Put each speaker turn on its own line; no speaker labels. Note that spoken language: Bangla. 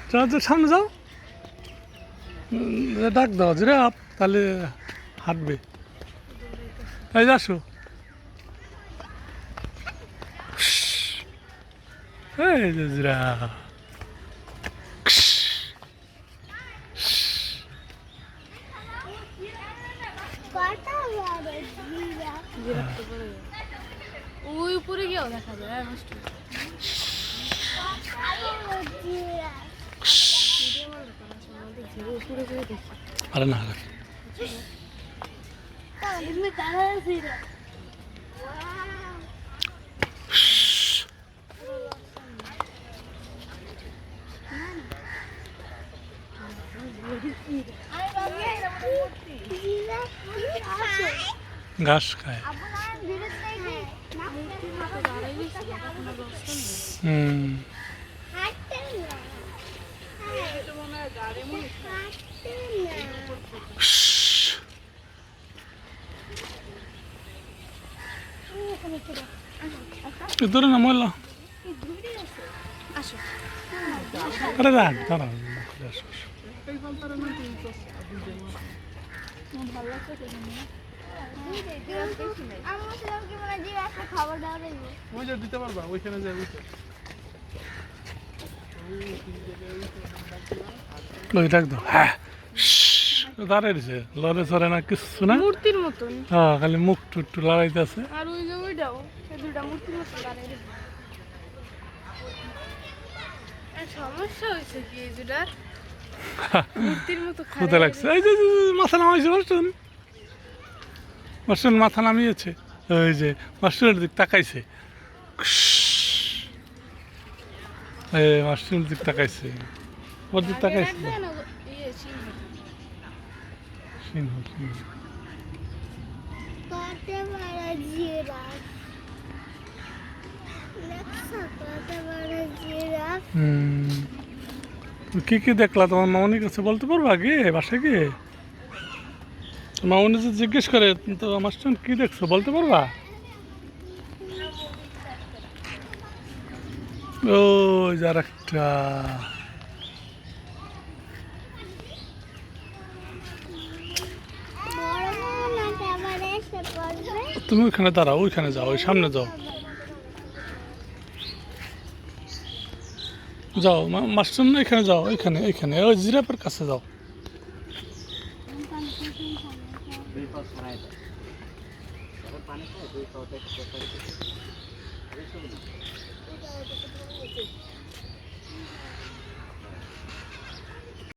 চলো তো সামনে যাও। ডাক দাও জিরাফ, তাহলে হাঁটবে। এই যে আসো। এই যে জিরাফ।
ওই উপরে গিয়েও দেখা যায় উপরে গিয়ে দেখি।
আরে না ঘাস খায়। হুম। ধরে না ময়লা। আরে রাখ দাঁড়া। দিতে পারবা ওইখানে যাই। ডাক দাও। হ্যাঁ দাঁড়াই দিছে, লড়ে চড়ে না কিছু না,
মূর্তির মতন।
হ্যাঁ খালি মুখ টুট্টু লড়াইতেছে।
আর ওই যে ওইটাও দুটা মূর্তির মতন দাঁড়িয়ে। সমস্যা হয়েছে কি এই দুটার মূর্তির মতো
ক্ষুদা লাগছে। এই যে মাথা নামাইছে মাস্টুন, মাস্টুন মাথা নামিয়েছে। ওই যে মাস্টুনের দিক তাকাইছে, মাস্টুনের দিক তাকাইছে, ওর দিক তাকাইছে। সিংহ সিংহ কি কি দেখলা তোমার মামনির কাছে বলতে পারবো আগে বাসায় গিয়ে? মামনি যে জিজ্ঞেস করে তো মাস্টার কি দেখছো বলতে পারবা? ও যার একটা তুমি ওইখানে দাঁড়াও, ওইখানে যাও, ওই সামনে যাও, যাও মাস্টার না এখানে যাও, ওইখানে ওইখানে ওই জিরাফের কাছে যাও।